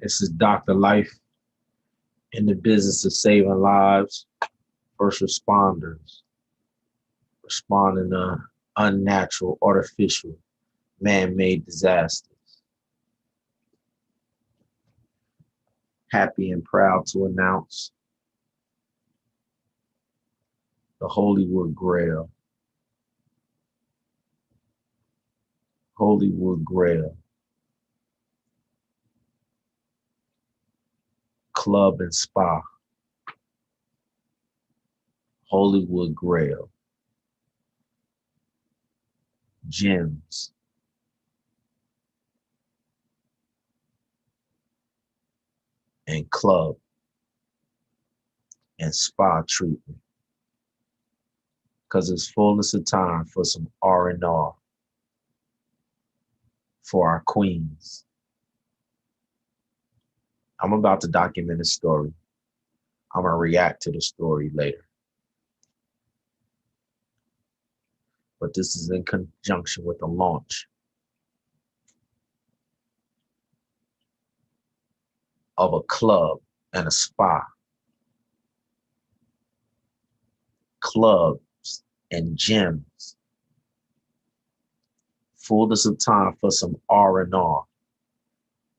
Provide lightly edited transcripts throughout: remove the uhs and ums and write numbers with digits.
This is Dr. Life in the business of saving lives. First responders responding to unnatural, artificial, man-made disasters. Happy and proud to announce the Holywoodgrail. Holywoodgrail Club and Spa. Holywoodgrail Gyms and Club and Spa treatment. Because it's fullness of time for some R&R for our queens. I'm about to document a story. I'm going to react to the story later. But this is in conjunction with the launch of a club and a spa. Clubs and gyms. Fullness of time for some R&R.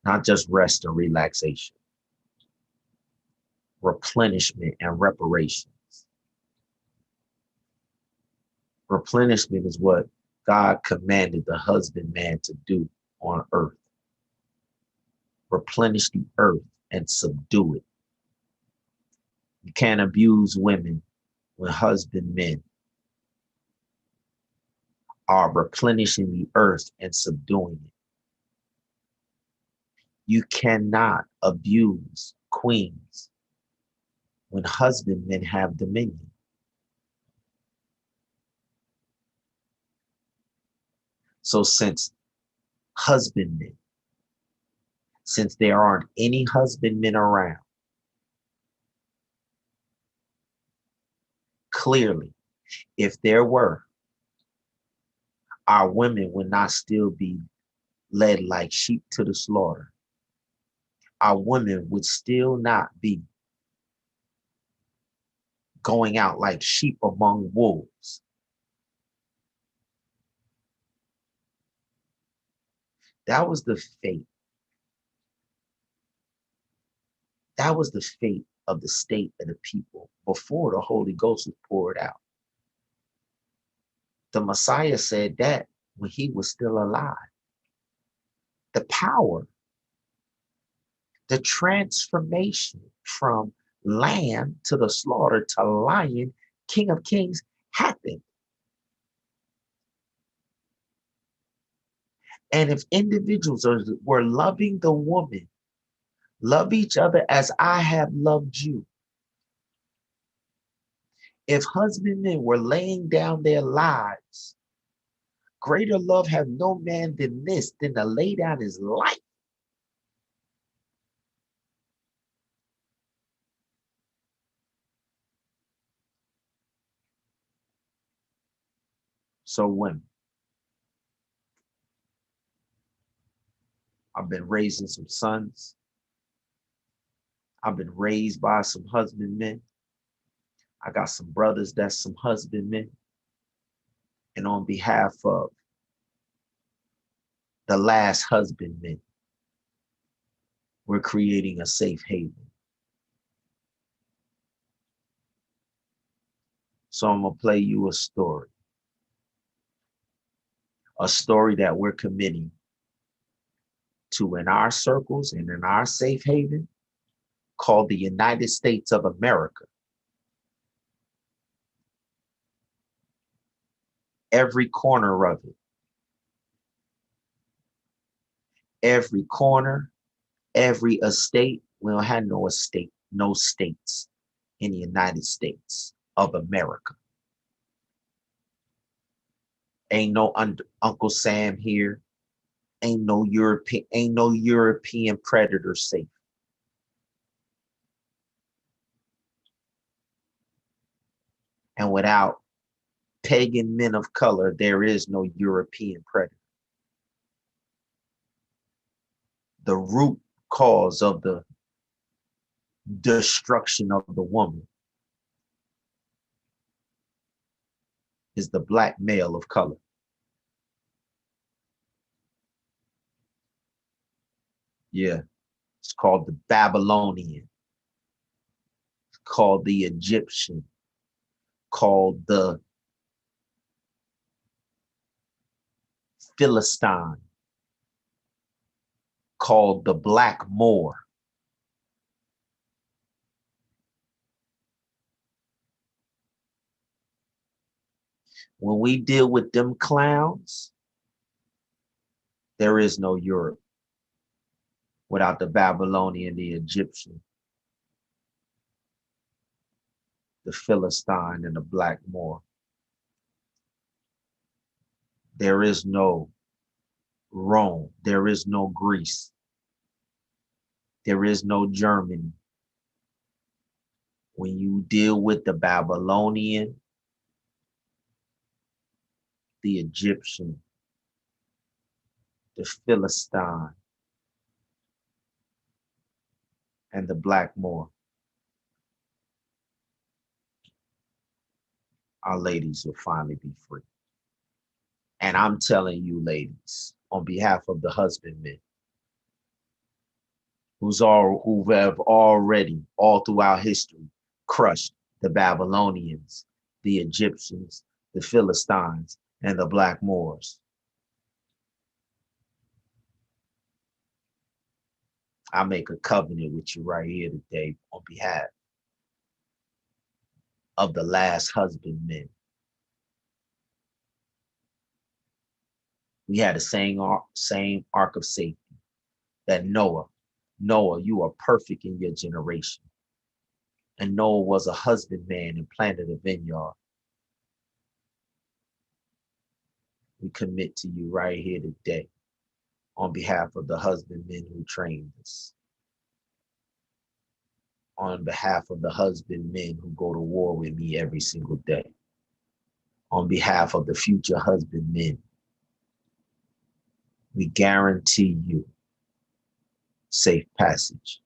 Not just rest and relaxation. Replenishment and reparations. Replenishment is what God commanded the husbandman to do on earth. Replenish the earth and subdue it. You can't abuse women when husbandmen are replenishing the earth and subduing it. You cannot abuse queens when husbandmen have dominion. So since there aren't any husbandmen around, clearly, if there were, our women would not still be led like sheep to the slaughter. Our women would still not be going out like sheep among wolves. That was the fate. That was the fate of the state and the people before the Holy Ghost was poured out. The Messiah said that when he was still alive. The power, the transformation from lamb to the slaughter to lion, King of Kings, happened. And if individuals were loving the woman, love each other as I have loved you. If husbandmen were laying down their lives, greater love have no man than this, than to lay down his life. So women, I've been raising some sons. I've been raised by some husbandmen. I got some brothers that's some husbandmen. And on behalf of the last husbandmen, we're creating a safe haven. So I'm going to play you a story that we're committing to in our circles and in our safe haven called the United States of America. Every corner of it. Every corner, every estate. We don't have no estate, no states in the United States of America. Ain't no Uncle Sam here. Ain't no European predator safe. And without pagan men of color, there is no European predator. The root cause of the destruction of the woman is the black male of color. Yeah, it's called the Babylonian, called the Egyptian, called the Philistine, called the Black Moor. When we deal with them clowns, there is no Europe without the Babylonian, the Egyptian, the Philistine, and the Black Moor. There is no Rome. There is no Greece. There is no Germany. When you deal with the Babylonian, the Egyptian, the Philistine, and the Black Moor, our ladies will finally be free. And I'm telling you, ladies, on behalf of the husbandmen, who have already, all throughout history, crushed the Babylonians, the Egyptians, the Philistines, and the Black Moors. I make a covenant with you right here today on behalf of the last husbandmen. We had the same ark of safety that Noah, you are perfect in your generation. And Noah was a husbandman and planted a vineyard. We commit to you right here today on behalf of the husbandmen who trained us, on behalf of the husbandmen who go to war with me every single day, on behalf of the future husbandmen. We guarantee you safe passage.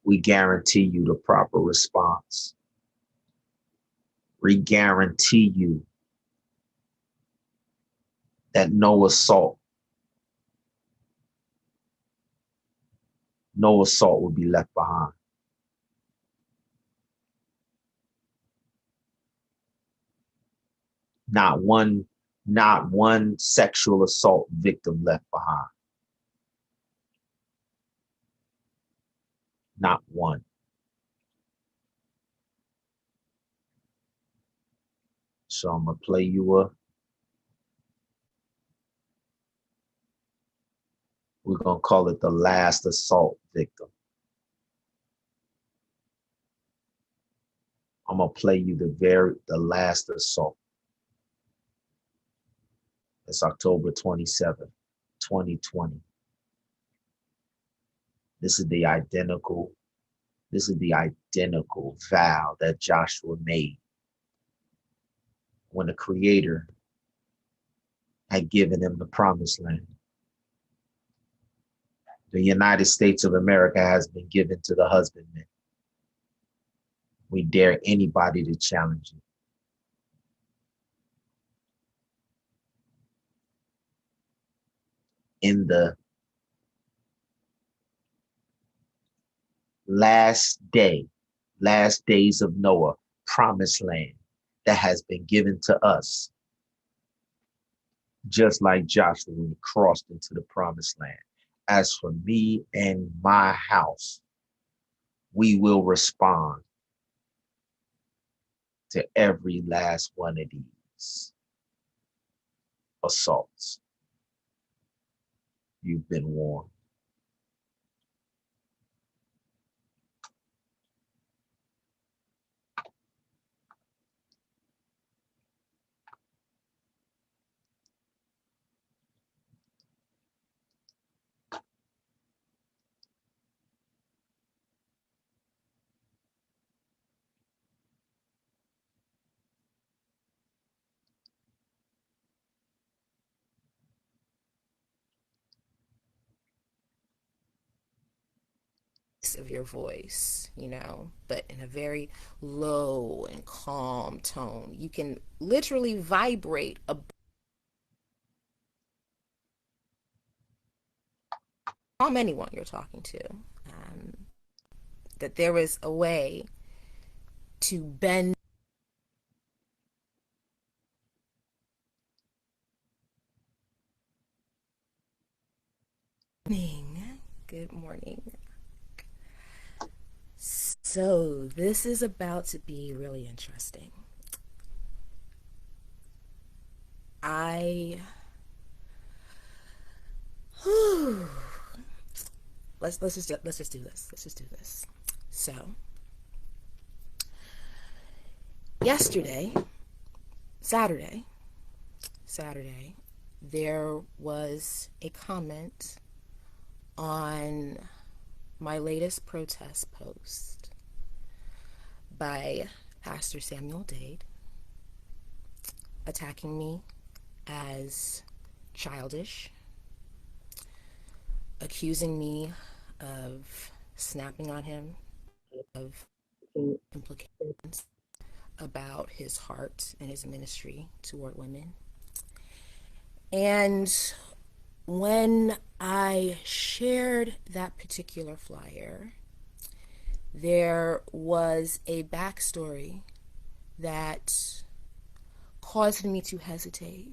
We guarantee you the proper response. We guarantee you that no assault will be left behind. Not one sexual assault victim left behind. Not one. So I'm gonna play you we're gonna call it the last assault victim. I'm gonna play you the last assault. It's October 27th, 2020. This is the identical vow that Joshua made when the Creator had given him the promised land. The United States of America has been given to the husbandman. We dare anybody to challenge it. In the last days of Noah, promised land that has been given to us, just like Joshua when he crossed into the promised land. As for me and my house, we will respond to every last one of these assaults. You've been warned. of your voice, you know, but in a very low and calm tone. You can literally vibrate a calm anyone you're talking to. That there is a way to bend. Good morning. So this is about to be really interesting. I whew, let's just do this. Let's just do this. So yesterday, Saturday, Saturday, there was a comment on my latest protest post by Pastor Samuel Dade, attacking me as childish, accusing me of snapping on him, of implications about his heart and his ministry toward women. And when I shared that particular flyer, there was a backstory that caused me to hesitate.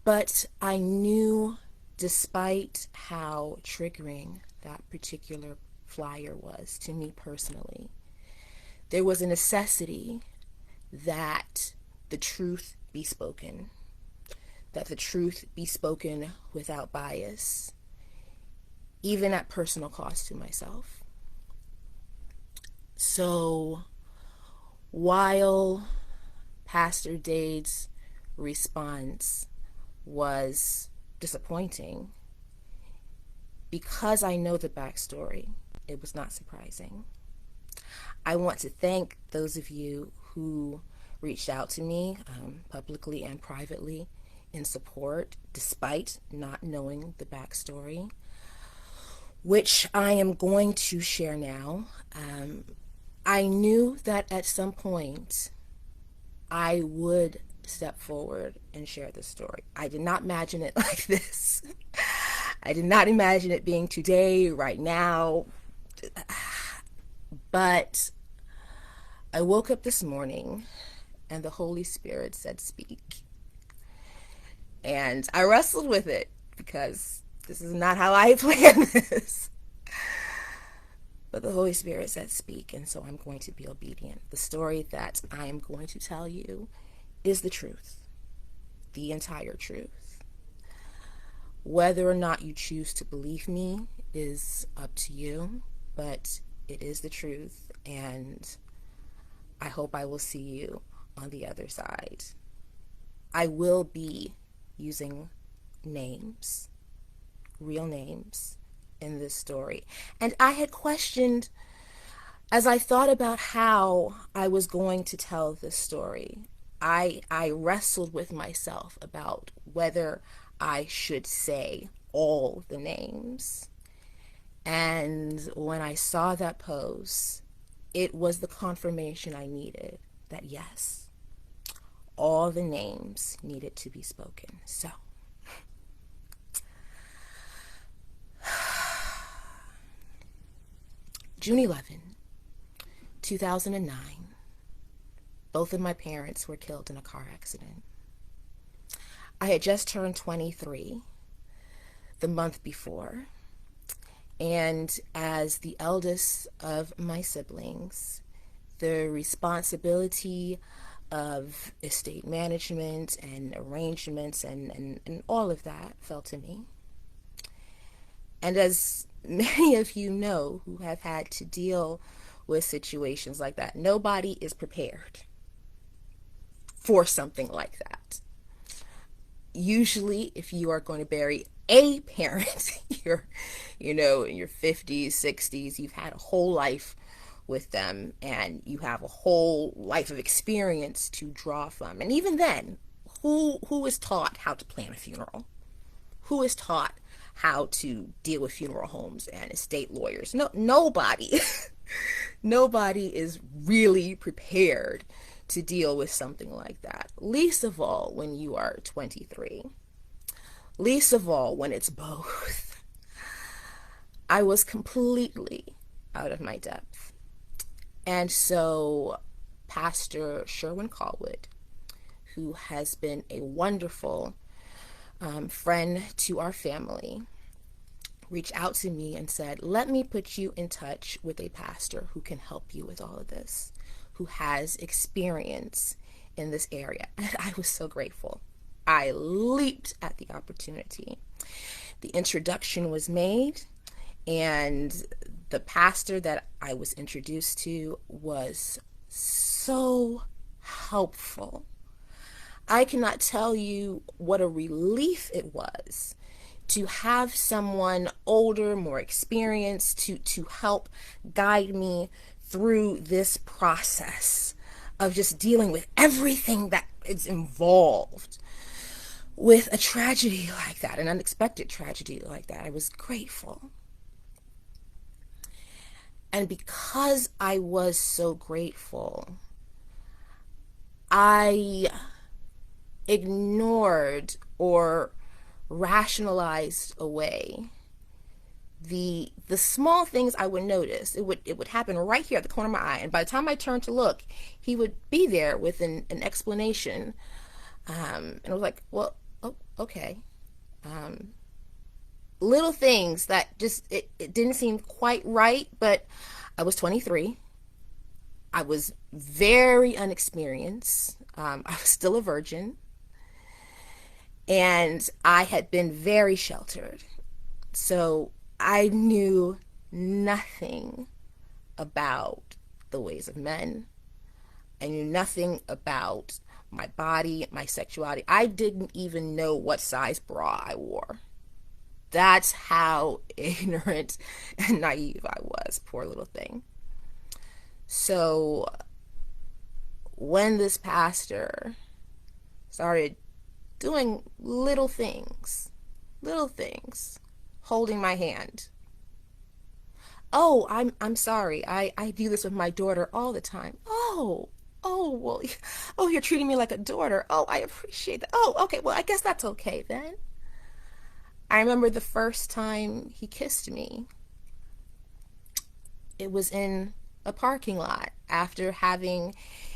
But I knew, despite how triggering that particular flyer was to me personally, there was a necessity that the truth be spoken, that the truth be spoken without bias, even at personal cost to myself. So while Pastor Dade's response was disappointing, because I know the backstory, it was not surprising. I want to thank those of you who reached out to me publicly and privately in support, despite not knowing the backstory, which I am going to share now. I knew that at some point I would step forward and share this story. I did not imagine it like this. I did not imagine it being today, right now. But I woke up this morning and the Holy Spirit said, speak. And I wrestled with it because this is not how I planned this. But the Holy Spirit said, speak, and so I'm going to be obedient. The story that I am going to tell you is the truth, the entire truth. Whether or not you choose to believe me is up to you, but it is the truth, and I hope I will see you on the other side. I will be using names, real names, in this story. And I had questioned, as I thought about how I was going to tell this story, I wrestled with myself about whether I should say all the names. And when I saw that post, it was the confirmation I needed that yes, all the names needed to be spoken. So, June 11, 2009, both of my parents were killed in a car accident. I had just turned 23 the month before, and as the eldest of my siblings, the responsibility of estate management and arrangements and all of that fell to me. And as many of you know who have had to deal with situations like that, nobody is prepared for something like that. Usually, if you are going to bury a parent, you're, in your 50s, 60s, you've had a whole life with them and you have a whole life of experience to draw from. And even then, who is taught how to plan a funeral? Who is taught how to deal with funeral homes and estate lawyers. No, nobody, nobody is really prepared to deal with something like that. Least of all when you are 23. Least of all when it's both. I was completely out of my depth. And so Pastor Sherwin Callwood, who has been a wonderful friend to our family, reached out to me and said, let me put you in touch with a pastor who can help you with all of this, who has experience in this area. And I was so grateful. I leaped at the opportunity. The introduction was made, and the pastor that I was introduced to was so helpful. I cannot tell you what a relief it was to have someone older, more experienced, to help guide me through this process of just dealing with everything that is involved with a tragedy like that, an unexpected tragedy like that. I was grateful. And because I was so grateful, I ignored or rationalized away the small things I would notice. It would happen right here at the corner of my eye, and by the time I turned to look, he would be there with an explanation. And I was like, well, oh, okay. Little things that just it didn't seem quite right, but I was 23. I was very unexperienced. I was still a virgin, and I had been very sheltered. So I knew nothing about the ways of men. I knew nothing about my body, my sexuality. I didn't even know what size bra I wore. That's how ignorant and naive I was, poor little thing. So when this pastor started doing little things, holding my hand. Oh, I'm sorry. I do this with my daughter all the time. Well, oh, you're treating me like a daughter. Oh, I appreciate that. Oh, okay. Well, I guess that's okay then. I remember the first time he kissed me. It was in a parking lot after having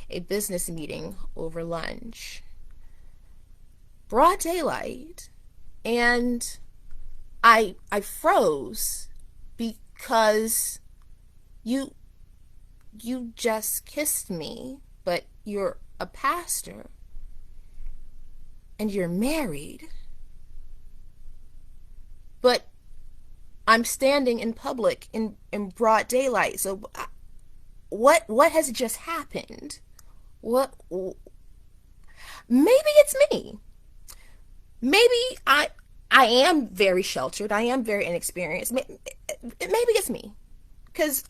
a business meeting over lunch. Broad daylight. And I froze because you just kissed me, but you're a pastor and you're married. But I'm standing in public in broad daylight. So what has just happened? What? Maybe it's me. Maybe I am very sheltered. I am very inexperienced. Maybe it's me, because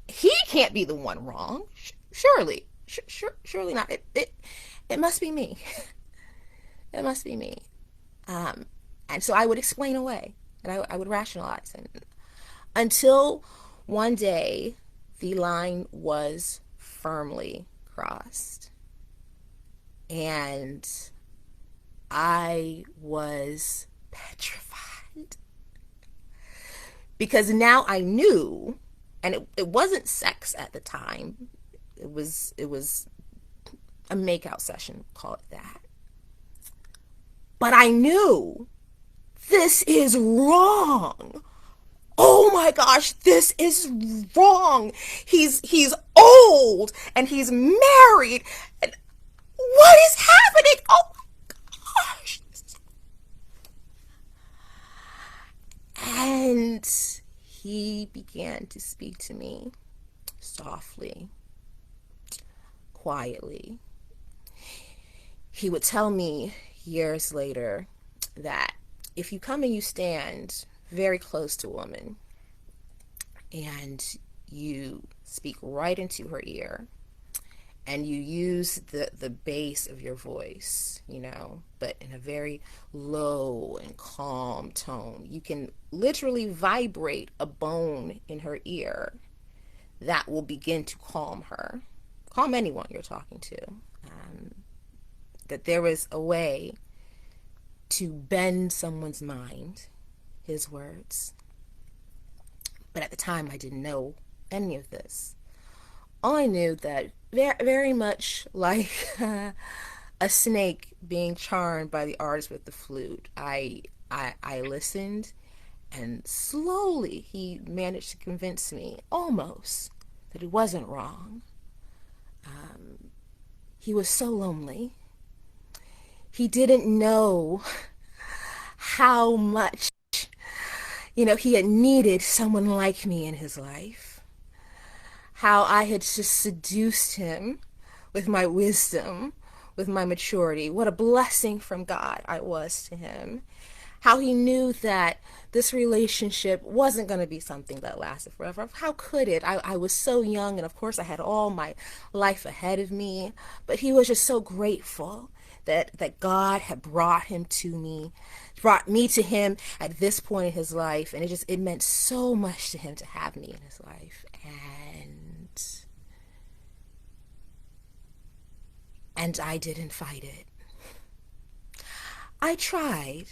he can't be the one wrong. Surely, surely not. It must be me. It must be me. And so I would explain away, and I would rationalize, and until one day the line was firmly crossed, and I was petrified, because now I knew, and it wasn't sex at the time. It was a makeout session, call it that. But I knew this is wrong. Oh my gosh, this is wrong. He's old and he's married. And what is happening? Oh my gosh. And he began to speak to me softly, quietly. He would tell me years later that if you come and you stand very close to a woman and you speak right into her ear and you use the bass of your voice, but in a very low and calm tone. You can literally vibrate a bone in her ear that will begin to calm her, calm anyone you're talking to. That there is a way to bend someone's mind, his words. But at the time, I didn't know any of this. All I knew that very much like a snake being charmed by the artist with the flute, I listened, and slowly he managed to convince me, almost, that it wasn't wrong. He was so lonely. He didn't know how much, he had needed someone like me in his life. How I had just seduced him with my wisdom, with my maturity. What a blessing from God I was to him. How he knew that this relationship wasn't going to be something that lasted forever. How could it? I was so young, and of course I had all my life ahead of me, but he was just so grateful that God had brought me to him at this point in his life, and it meant so much to him to have me in his life. And I didn't fight it. I tried.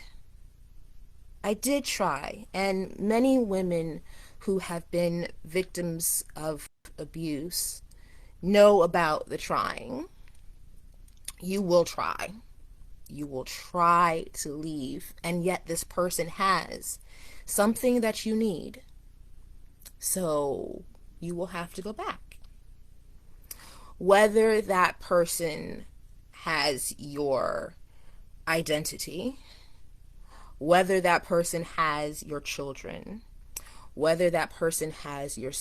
I did try, and many women who have been victims of abuse know about the trying. You will try. You will try to leave, and yet this person has something that you need. So you will have to go back. Whether that person has your identity, whether that person has your children, whether that person has your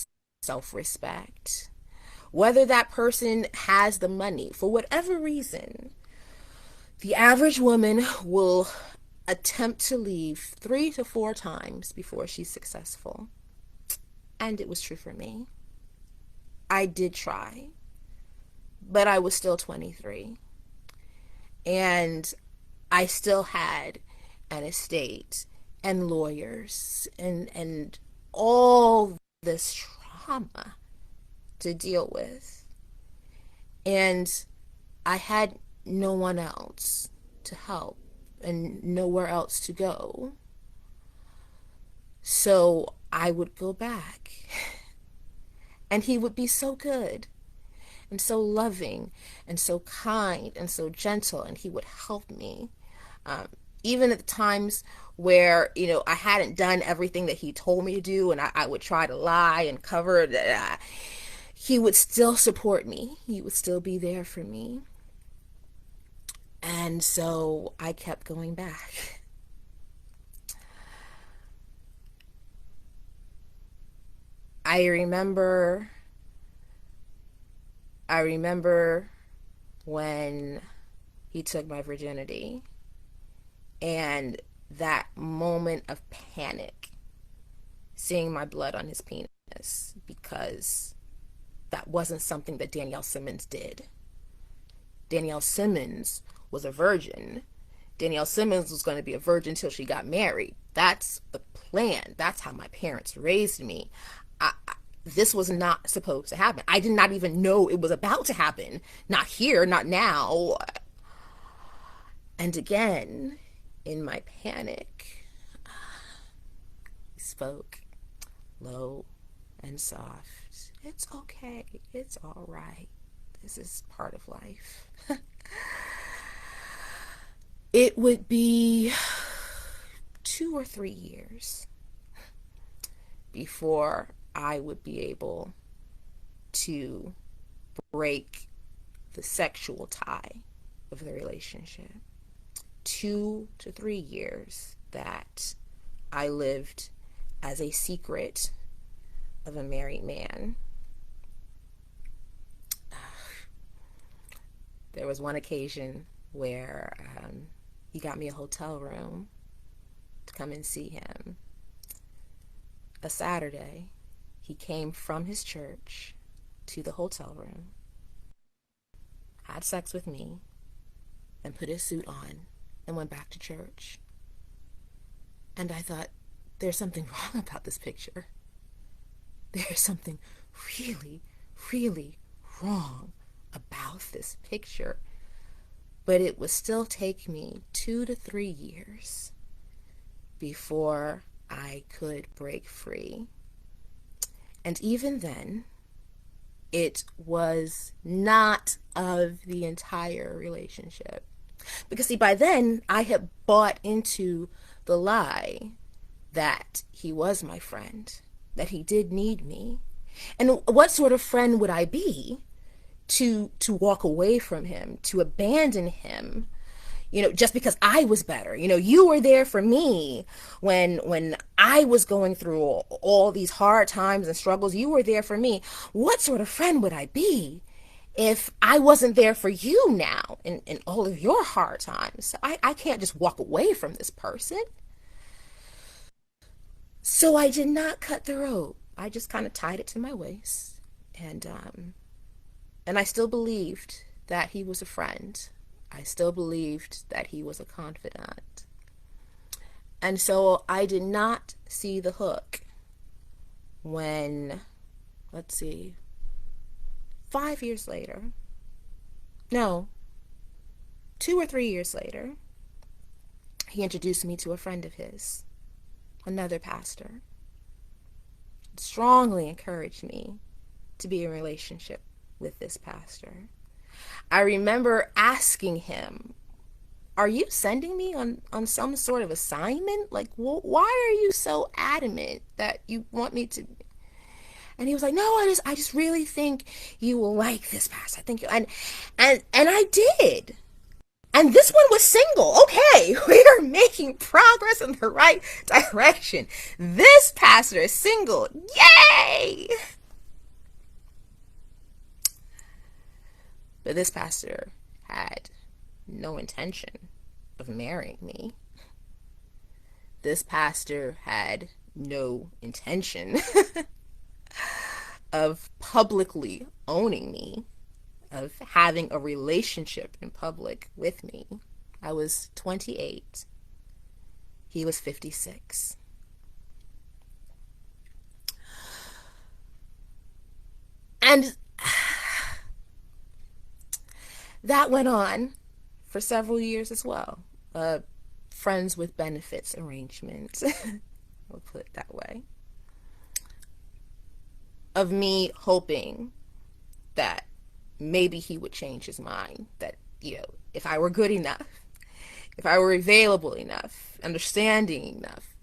self-respect, whether that person has the money, for whatever reason, the average woman will attempt to leave 3 to 4 times before she's successful. And it was true for me. I did try, but I was still 23. And I still had an estate and lawyers and all this trauma to deal with. And I had no one else to help and nowhere else to go. So I would go back. And he would be so good and so loving and so kind and so gentle, and he would help me. Even at the times where, I hadn't done everything that he told me to do, and I would try to lie and cover it, he would still support me. He would still be there for me. And so I kept going back. I remember when he took my virginity, and that moment of panic, seeing my blood on his penis, because that wasn't something that Danielle Simmons did. Danielle Simmons was a virgin. Danielle Simmons was going to be a virgin till she got married. That's the plan. That's how my parents raised me. This was not supposed to happen. I did not even know it was about to happen. Not here, not now. And again, in my panic, he spoke low and soft. It's okay. It's all right. This is part of life. It would be 2 or 3 years before I would be able to break the sexual tie of the relationship. 2 to 3 years that I lived as a secret of a married man. There was one occasion where he got me a hotel room to come and see him. A Saturday, he came from his church to the hotel room. had sex with me, and put his suit on and went back to church. And I thought, there's something wrong about this picture. There's something really, really wrong about this picture. But it would still take me 2 to 3 years before I could break free. And even then, it was not of the entire relationship. Because see, by then, I had bought into the lie that he was my friend, that he did need me. And what sort of friend would I be to walk away from him, to abandon him, just because I was better? You were there for me when I was going through all these hard times and struggles. You were there for me. What sort of friend would I be if I wasn't there for you now in all of your hard times? So I can't just walk away from this person. So I did not cut the rope. I just kind of tied it to my waist, and I still believed that he was a friend. I still believed that he was a confidant. And so I did not see the hook when, let's see, 5 years later, no, 2 or 3 years later, he introduced me to a friend of his, another pastor. Strongly encouraged me to be in a relationship with this pastor. I remember asking him, are you sending me on some sort of assignment? Like, why are you so adamant that you want me to? And he was like, no, I just really think you will like this pastor. I think you, and I did. And this one was single. Okay, we are making progress in the right direction. This pastor is single. Yay! But this pastor had no intention of marrying me. This pastor had no intention of publicly owning me, of having a relationship in public with me. I was 28. He was 56. And that went on for several years as well. Friends with benefits arrangements, we'll put it that way. Of me hoping that maybe he would change his mind, that, if I were good enough, if I were available enough, understanding enough,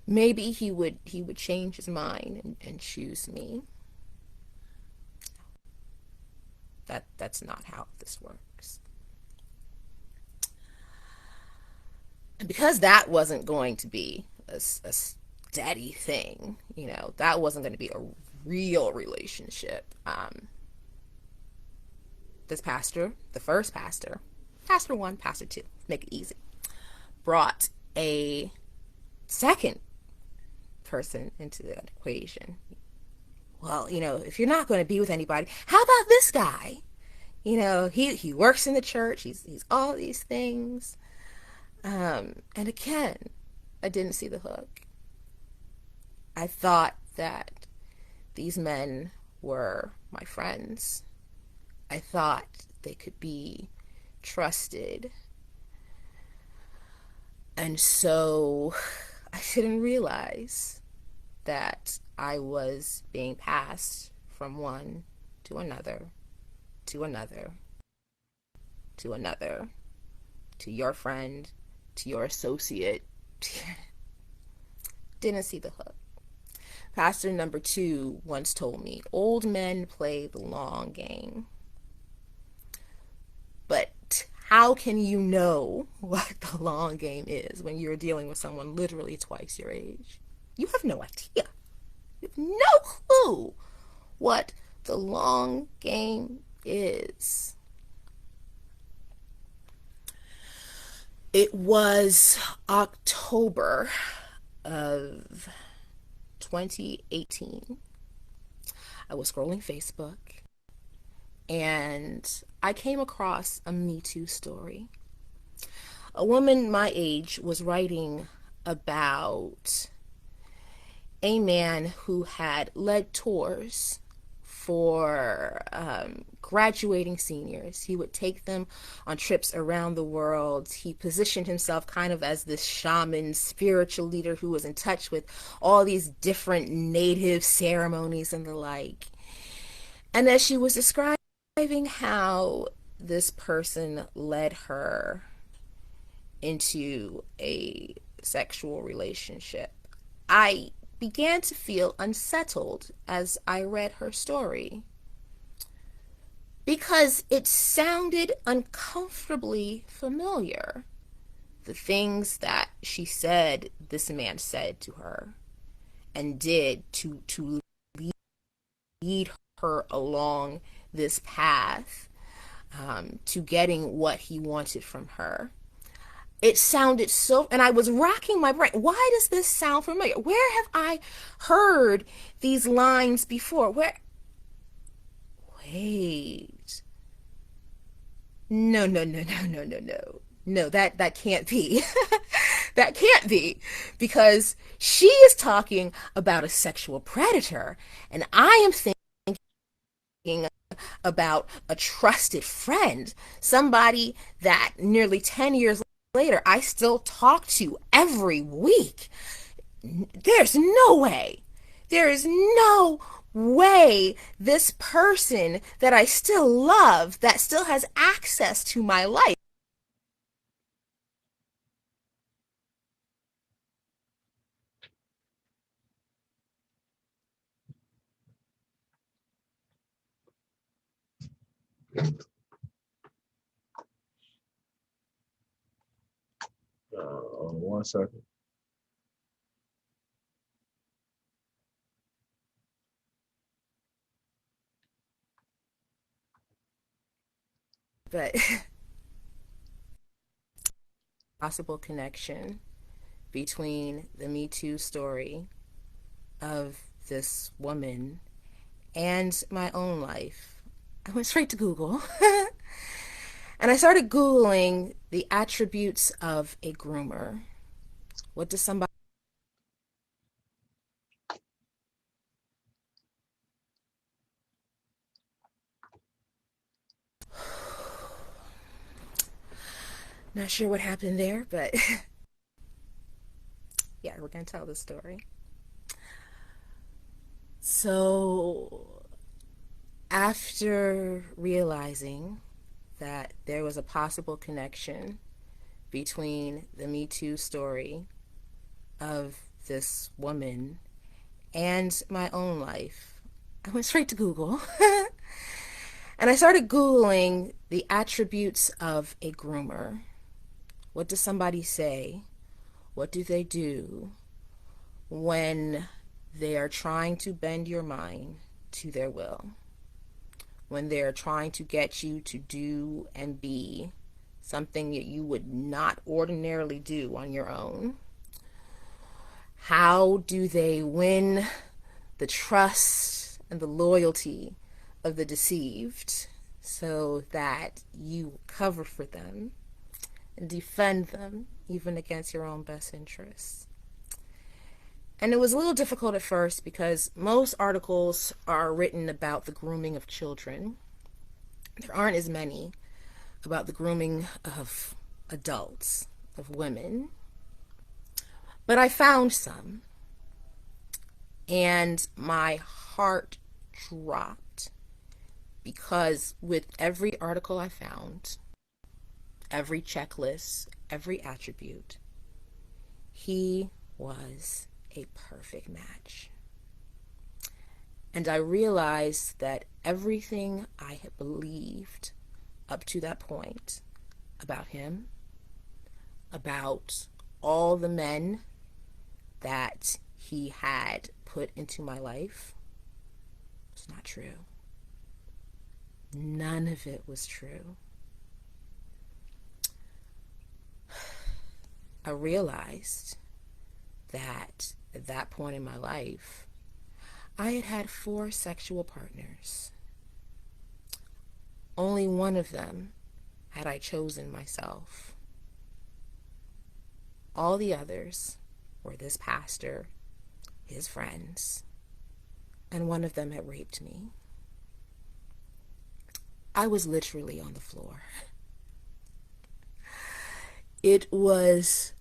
maybe he would change his mind and choose me. That's not how this works. And because that wasn't going to be a steady thing, that wasn't going to be a real relationship. This pastor, the first pastor, pastor 1, pastor 2, make it easy, brought a second person into the equation. Well, if you're not going to be with anybody, how about this guy? He works in the church. He's all these things. And again, I didn't see the hook. I thought that these men were my friends. I thought they could be trusted. And so I didn't realize that I was being passed from one to another, to another, to another, to your friend, to your associate. Didn't see the hook. Pastor number 2 once told me, old men play the long game. But how can you know what the long game is when you're dealing with someone literally twice your age? You have no idea. You have no clue what the long game is. It was October of 2018. I was scrolling Facebook, and I came across a Me Too story. A woman my age was writing about a man who had led tours for graduating seniors. He would take them on trips around the world. He positioned himself kind of as this shaman, spiritual leader who was in touch with all these different native ceremonies and the like. And as she was describing how this person led her into a sexual relationship, I began to feel unsettled as I read her story because it sounded uncomfortably familiar. The things that she said this man said to her and did to lead her along this path to getting what he wanted from her. It sounded so, and I was racking my brain. Why does this sound familiar? Where have I heard these lines before? Wait. No. No, that can't be. That can't be. Because she is talking about a sexual predator, and I am thinking about a trusted friend, somebody that nearly 10 years later I still talk to every week. There's no way. There is no way this person that I still love, that still has access to my life, One second. but possible connection between the Me Too story of this woman and my own life. I went straight to Google and I started Googling the attributes of a groomer. What does somebody Not sure what happened there, but yeah, we're going to tell the story. So, after realizing that there was a possible connection between the Me Too story of this woman and my own life, I went straight to Google and I started Googling the attributes of a groomer. What does somebody say? What do they do when they are trying to bend your mind to their will? When they're trying to get you to do and be something that you would not ordinarily do on your own? How do they win the trust and the loyalty of the deceived so that you cover for them and defend them even against your own best interests? And it was a little difficult at first because most articles are written about the grooming of children. There aren't as many about the grooming of adults, of women. But I found some, and my heart dropped because with every article I found, every checklist, every attribute, he was a perfect match. And I realized that everything I had believed up to that point about him, about all the men that he had put into my life, was not true. None of it was true. I realized that at that point in my life, I had had 4 sexual partners. Only one of them had I chosen myself. All the others were this pastor, his friends, and one of them had raped me. I was literally on the floor. It was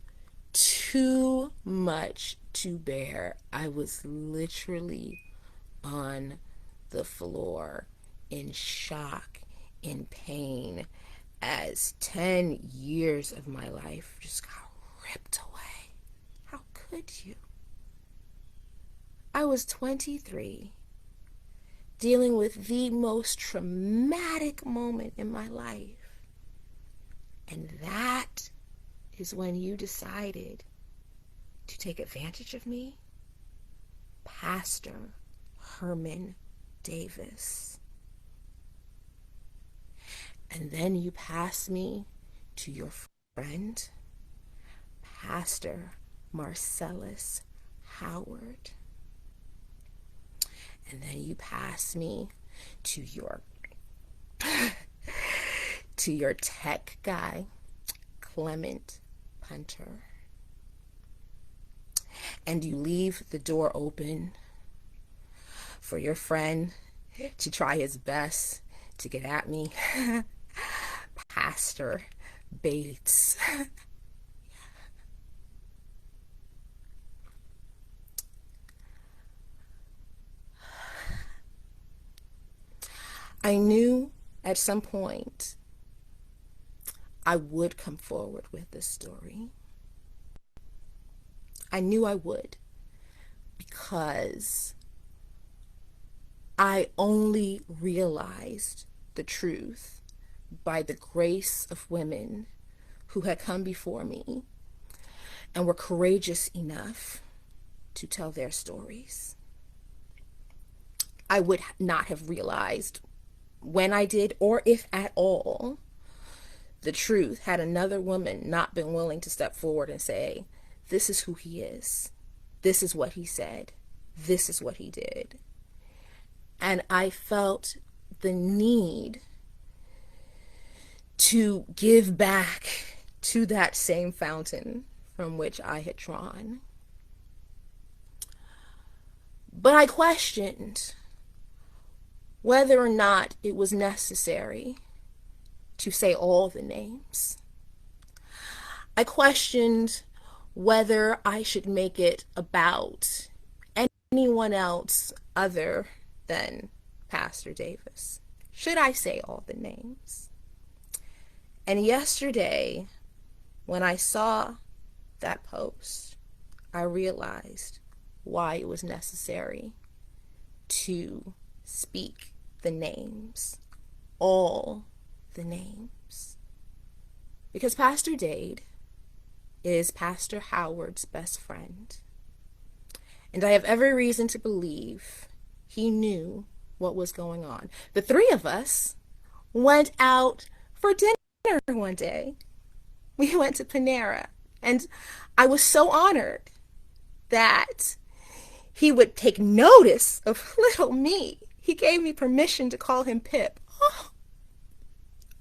too much to bear. I was literally on the floor in shock, in pain, as 10 years of my life just got ripped away. How could you? I was 23, dealing with the most traumatic moment in my life. And that is when you decided to take advantage of me? Pastor Herman Davis. And then you pass me to your friend, Pastor Marcellus Howard. And then you pass me to your tech guy, Clement Punter. And you leave the door open for your friend to try his best to get at me, Pastor Bates. I knew at some point I would come forward with this story. I knew I would, because I only realized the truth by the grace of women who had come before me and were courageous enough to tell their stories. I would not have realized when I did, or if at all, the truth had another woman not been willing to step forward and say, this is who he is. This is what he said. This is what he did. And I felt the need to give back to that same fountain from which I had drawn. But I questioned whether or not it was necessary to say all the names. I questioned whether I should make it about anyone else other than Pastor Davis. Should I say all the names? And yesterday, when I saw that post, I realized why it was necessary to speak the names, all the names. Because Pastor Dade is Pastor Howard's best friend. And I have every reason to believe he knew what was going on. The three of us went out for dinner one day. We went to Panera, and I was so honored that he would take notice of little me. He gave me permission to call him Pip. Oh,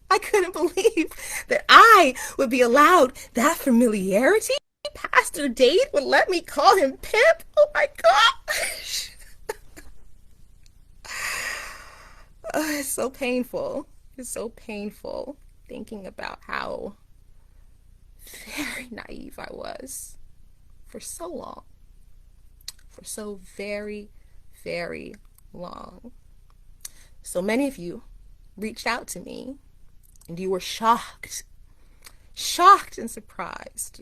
I couldn't believe that I would be allowed that familiarity. Pastor Dade would let me call him Pip. Oh my gosh. It's so painful. It's so painful thinking about how very naive I was for so long. For so very, very long. So many of you reached out to me and you were shocked and surprised.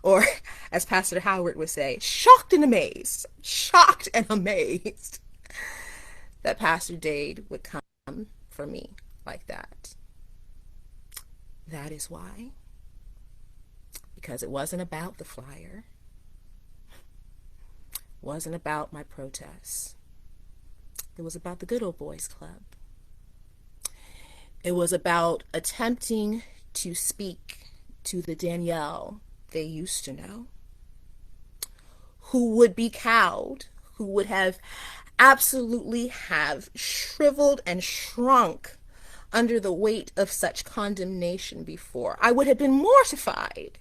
Or, as Pastor Howard would say, shocked and amazed that Pastor Dade would come for me like that. That is why. Because it wasn't about the flyer. It wasn't about my protests. It was about the Good Old Boys Club. It was about attempting to speak to the Danielle they used to know, who would be cowed, who would have absolutely have shriveled and shrunk under the weight of such condemnation before. I would have been mortified,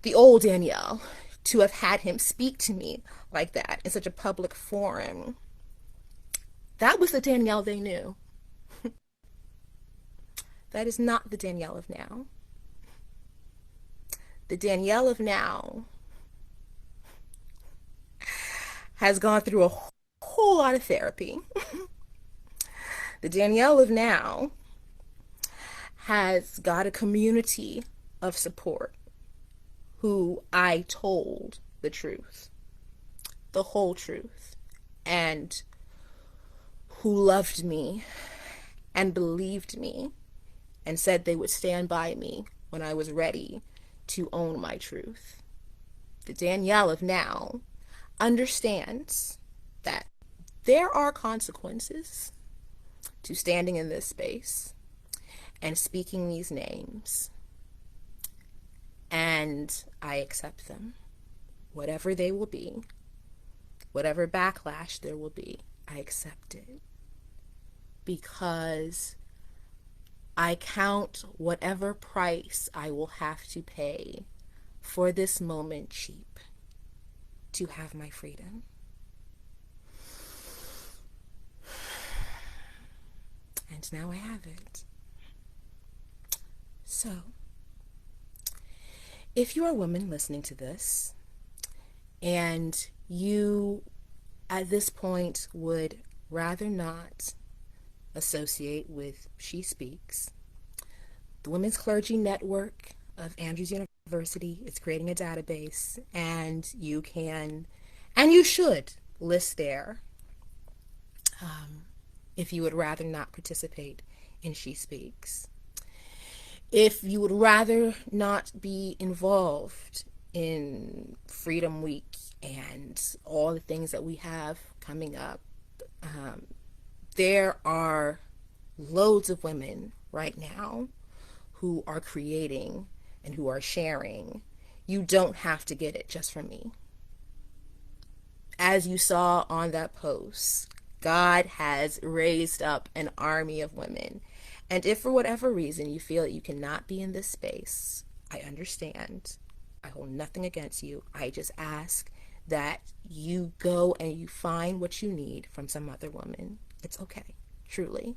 the old Danielle, to have had him speak to me like that in such a public forum. That was the Danielle they knew. That is not the Danielle of now. The Danielle of now has gone through a whole lot of therapy. The Danielle of now has got a community of support who I told the truth, the whole truth, and who loved me and believed me and said they would stand by me when I was ready to own my truth. The Danielle of now understands that there are consequences to standing in this space and speaking these names. And I accept them, whatever they will be, whatever backlash there will be, I accept it. Because I count whatever price I will have to pay for this moment cheap to have my freedom. And now I have it. So, if you're a woman listening to this and you at this point would rather not associate with She Speaks, the Women's Clergy Network of Andrews University is creating a database, and you can and you should list there if you would rather not participate in She Speaks. If you would rather not be involved in Freedom Week and all the things that we have coming up, there are loads of women right now who are creating and who are sharing. You don't have to get it just from me. As you saw on that post, God has raised up an army of women. And if for whatever reason you feel that you cannot be in this space, I understand. I hold nothing against you. I just ask that you go and you find what you need from some other woman. It's okay, truly.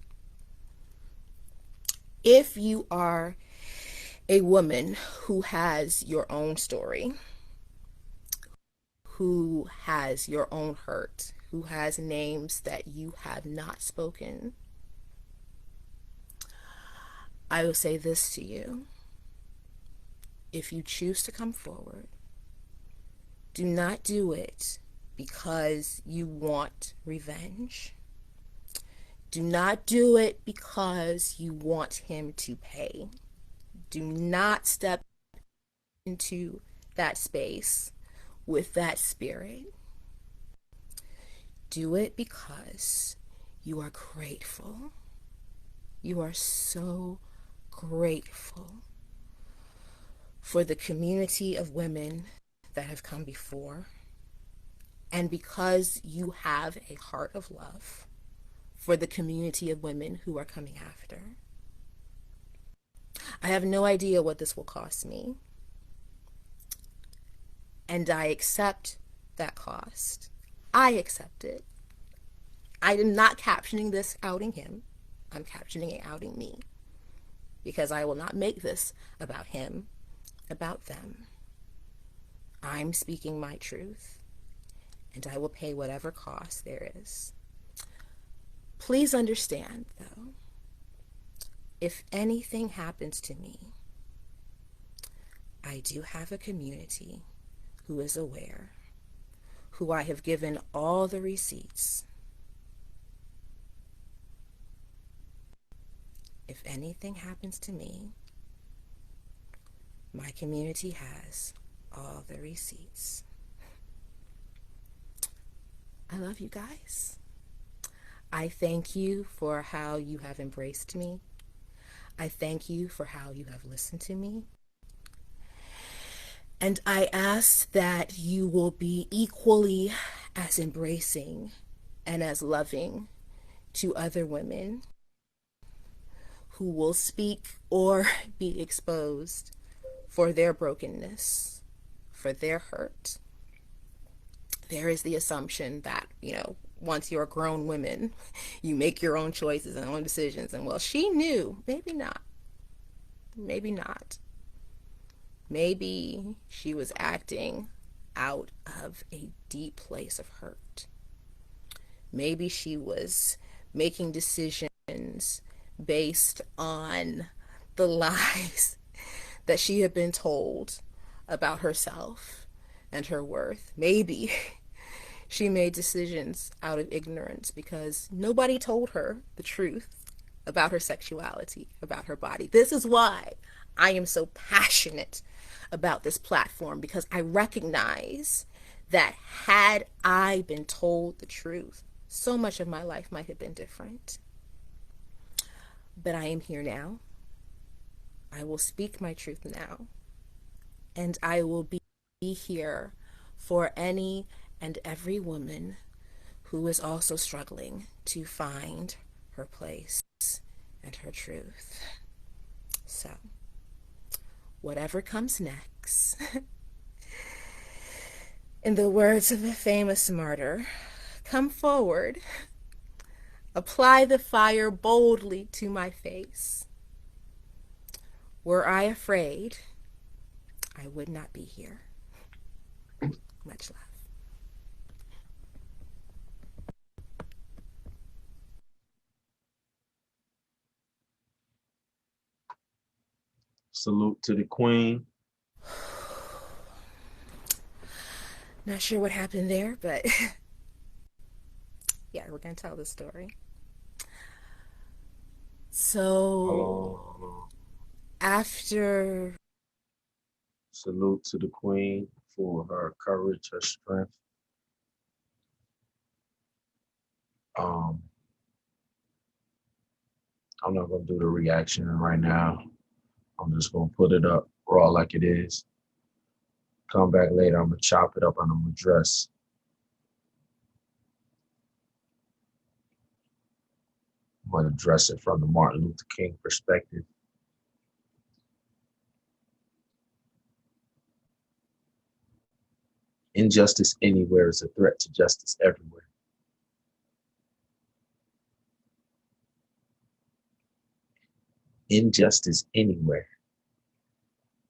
If you are a woman who has your own story, who has your own hurt, who has names that you have not spoken, I will say this to you. If you choose to come forward, do not do it because you want revenge. Do not do it because you want him to pay. Do not step into that space with that spirit. Do it because you are grateful. You are so grateful for the community of women that have come before, and because you have a heart of love for the community of women who are coming after. I have no idea what this will cost me, and I accept that cost. I accept it. I am not captioning this outing him. I'm captioning it outing me, because I will not make this about him, about them. I'm speaking my truth, and I will pay whatever cost there is. Please understand, though, if anything happens to me, I do have a community who is aware, who I have given all the receipts. If anything happens to me, my community has all the receipts. I love you guys. I thank you for how you have embraced me. I thank you for how you have listened to me. And I ask that you will be equally as embracing and as loving to other women who will speak or be exposed for their brokenness, for their hurt. There is the assumption that, once you're grown women, you make your own choices and own decisions. And well, she knew. Maybe not. Maybe not. Maybe she was acting out of a deep place of hurt. Maybe she was making decisions based on the lies that she had been told about herself and her worth. Maybe she made decisions out of ignorance because nobody told her the truth about her sexuality, about her body. This is why I am so passionate about this platform, because I recognize that had I been told the truth, so much of my life might have been different. But I am here now. I will speak my truth now. And I will be here for any and every woman who is also struggling to find her place and her truth. So, whatever comes next, in the words of a famous martyr, come forward, apply the fire boldly to my face. Were I afraid, I would not be here. Much love. Salute to the queen. Not sure what happened there, but yeah, we're going to tell the story. So, after... Salute to the queen for her courage, her strength. I'm not going to do the reaction right now. I'm just going to put it up raw like it is. Come back later. I'm going to chop it up and I'm going to dress. I'm going to address it from the Martin Luther King perspective. Injustice anywhere is a threat to justice everywhere. Injustice anywhere.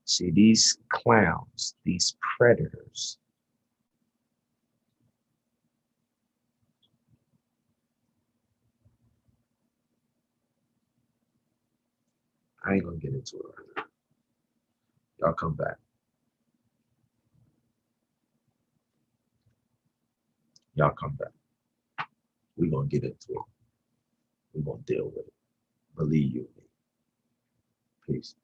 See, these clowns, these predators, I ain't going to get into it right now. Y'all come back. Y'all come back. We're going to get into it. We're going to deal with it. Believe you me. Peace.